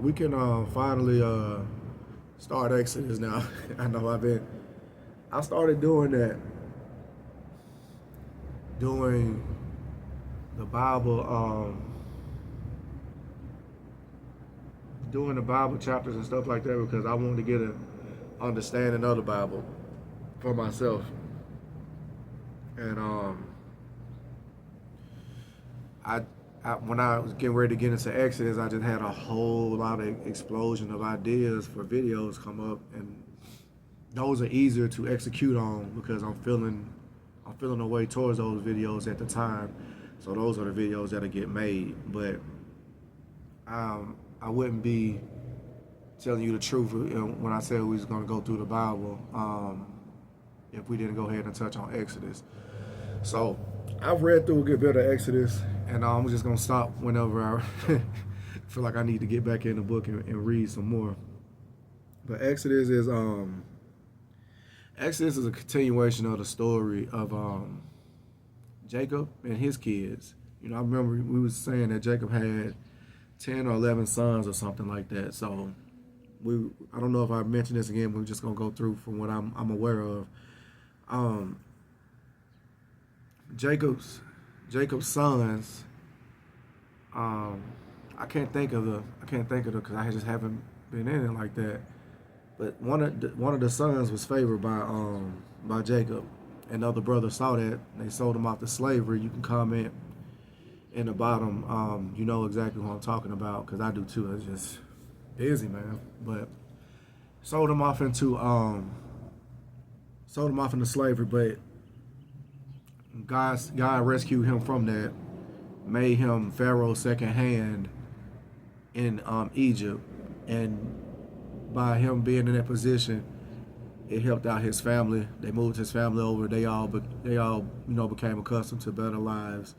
We can finally start Exodus now. I know I started doing that, doing the Bible, doing the Bible chapters and stuff like that because I wanted to get an understanding of the Bible for myself. And I, when I was getting ready to get into Exodus, I just had a whole lot of explosion of ideas for videos come up, and those are easier to execute on because I'm feeling a way towards those videos at the time. So those are the videos that'll get made. But I wouldn't be telling you the truth when I said we was going to go through the Bible if we didn't go ahead and touch on Exodus. So I've read through a good bit of Exodus, and I'm just going to stop whenever I feel like I need to get back in the book and read some more. But Exodus is a continuation of the story of Jacob and his kids. You know, I remember we was saying that Jacob had 10 or 11 sons or something like that. So I don't know if I mentioned this again. We're just gonna go through from what I'm aware of. Um, Jacob's Jacob's sons. Um, I can't think of the because I just haven't been in it like that. But one of the sons was favored by Jacob, and the other brother saw that. They sold him off to slavery. You can comment in the bottom. You know exactly what I'm talking about because I do too. It's just busy, man. But sold him off into slavery. But God rescued him from that. Made him Pharaoh's second hand in Egypt, and by him being in that position, it helped out his family. They moved his family over. They all became accustomed to better lives,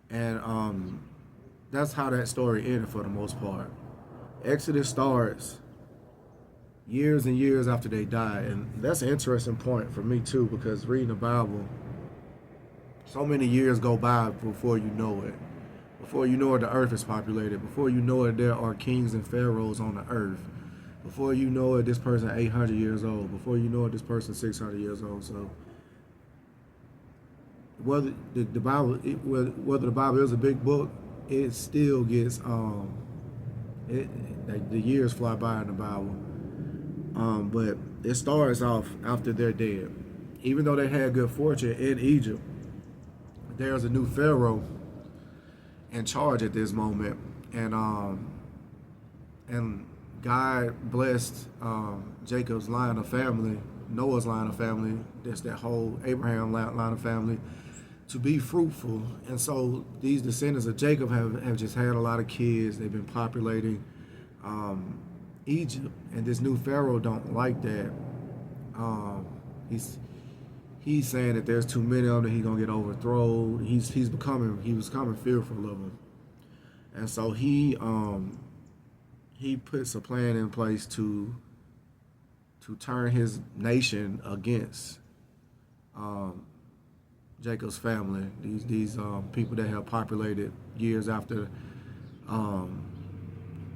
and that's how that story ended for the most part. Exodus starts years and years after they die, and that's an interesting point for me too because reading the Bible, so many years go by before you know it. Before you know it, the earth is populated. Before you know it, there are kings and pharaohs on the earth. Before you know it, this person 800 years old. Before you know it, this person 600 years old. So whether whether the Bible is a big book, it still gets like the years fly by in the Bible. But it starts off after they're dead. Even though they had good fortune in Egypt, there's a new pharaoh in charge at this moment, and God blessed Jacob's line of family, Noah's line of family, that's that whole Abraham line of family, to be fruitful. And so these descendants of Jacob have just had a lot of kids. They've been populating Egypt, and this new Pharaoh don't like that. He's saying that there's too many of them, he's gonna get overthrown. He was becoming fearful of them, and so he puts a plan in place to turn his nation against Jacob's family. These people that have populated years after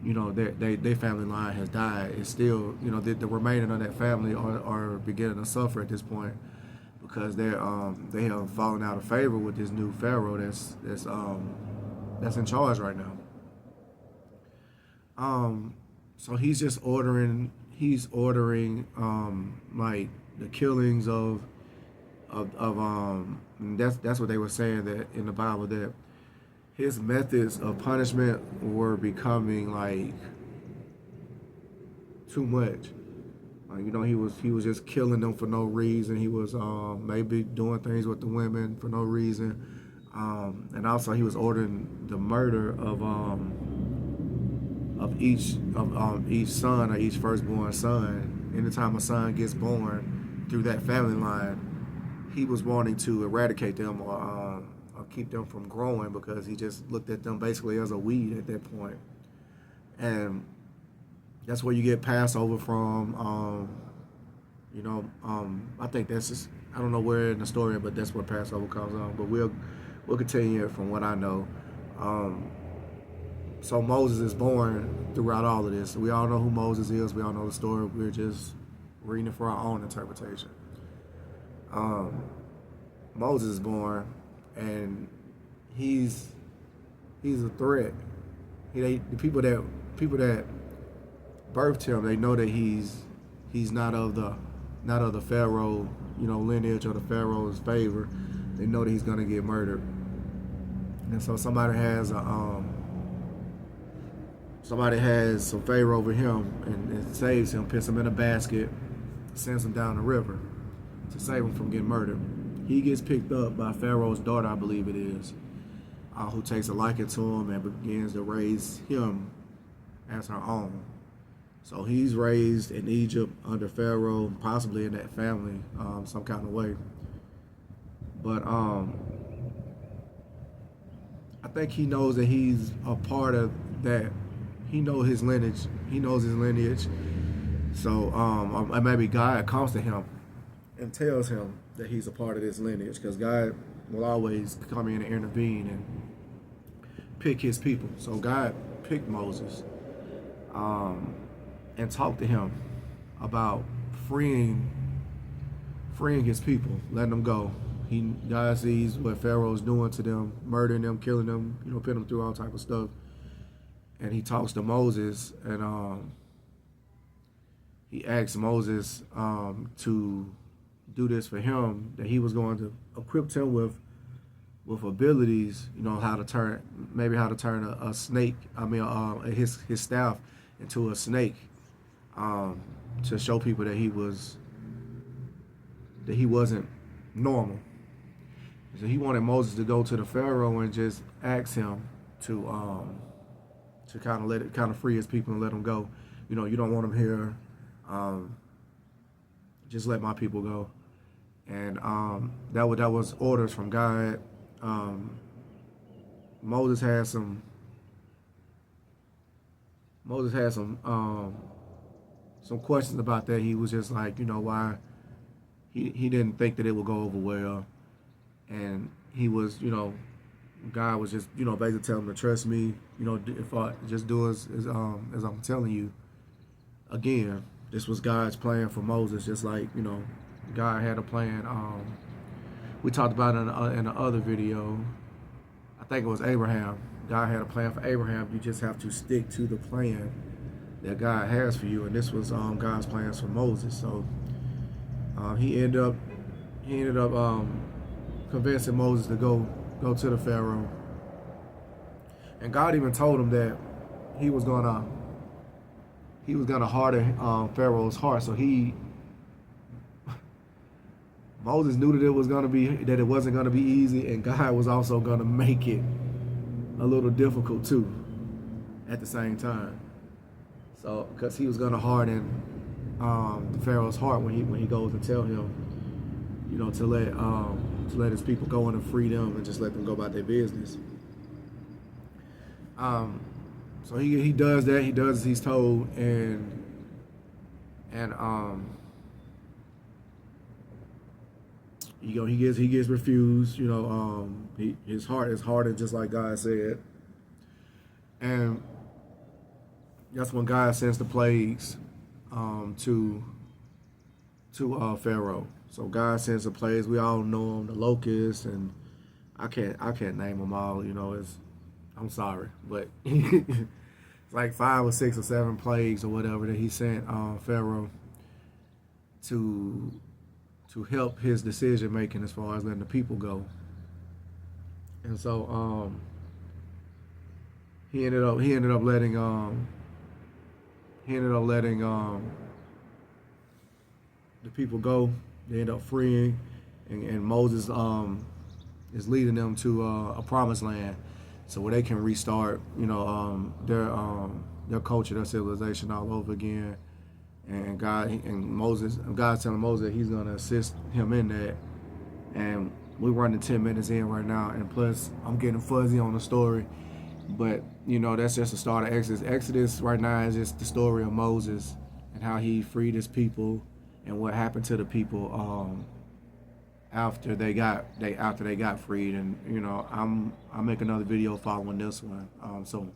their family line has died. It's still the remaining of that family are beginning to suffer at this point because they have fallen out of favor with this new pharaoh that's in charge right now. So he's ordering like the killings of that's what they were saying that in the Bible, that his methods of punishment were becoming like too much. He was just killing them for no reason. He was maybe doing things with the women for no reason, and also he was ordering the murder of each son or each firstborn son. Anytime a son gets born through that family line, he was wanting to eradicate them or keep them from growing because he just looked at them basically as a weed at that point. And that's where you get Passover from. I think that's just, I don't know where in the story, but that's where Passover comes on. But we'll continue it from what I know. So Moses is born throughout all of this. We all know who Moses is. We all know the story. We're just reading it for our own interpretation. Um, Moses is born, and he's a threat. The people that birthed him, they know that he's not of the Pharaoh, lineage or the Pharaoh's favor. They know that he's gonna get murdered, and so somebody has some favor over him and saves him, puts him in a basket, sends him down the river to save him from getting murdered. He gets picked up by Pharaoh's daughter, I believe it is, who takes a liking to him and begins to raise him as her own. So he's raised in Egypt under Pharaoh, possibly in that family, some kind of way. But I think he knows that he's a part of that. He knows his lineage. So maybe God comes to him and tells him that he's a part of this lineage, because God will always come in and intervene and pick his people. So God picked Moses and talked to him about freeing his people, letting them go. God sees what Pharaoh's doing to them, murdering them, killing them, putting them through all type of stuff. And he talks to Moses, and he asks Moses to do this for him, that he was going to equip him with abilities, how to turn a snake, his staff into a snake, to show people that he wasn't normal. So he wanted Moses to go to the Pharaoh and just ask him to kind of free his people and let them go. You don't want them here. Just let my people go. And that was orders from God. Moses had some questions about that. He was just like, why he didn't think that it would go over well, and he was, God was just, basically telling him to trust me. If I just do as I'm telling you. Again, this was God's plan for Moses, just like, God had a plan. We talked about it in the other video. I think it was Abraham. God had a plan for Abraham. You just have to stick to the plan that God has for you, and this was God's plans for Moses. So he ended up convincing Moses to go to the Pharaoh, and God even told him that he was gonna harden Pharaoh's heart. So Moses knew that it wasn't gonna be easy, and God was also gonna make it a little difficult too, at the same time. So, because he was gonna harden the Pharaoh's heart when he goes and tell him, to let his people go and free them and just let them go about their business. So he does that. He does as he's told, and he gets refused. His heart is hardened, just like God said, and that's when God sends the plagues to Pharaoh. So God sends the plagues. We all know them, the locusts, and I can't name them all. I'm sorry, but it's like 5 or 6 or 7 plagues or whatever that he sent Pharaoh to help his decision making as far as letting the people go. And so he ended up letting the people go. They end up freeing, and Moses is leading them to a promised land, so where they can restart, their culture, their civilization all over again. And God's telling Moses that he's gonna assist him in that. And we're running 10 minutes in right now, and plus I'm getting fuzzy on the story, but that's just the start of Exodus. Exodus right now is just the story of Moses and how he freed his people and what happened to the people after they got freed. And I'll make another video following this one. So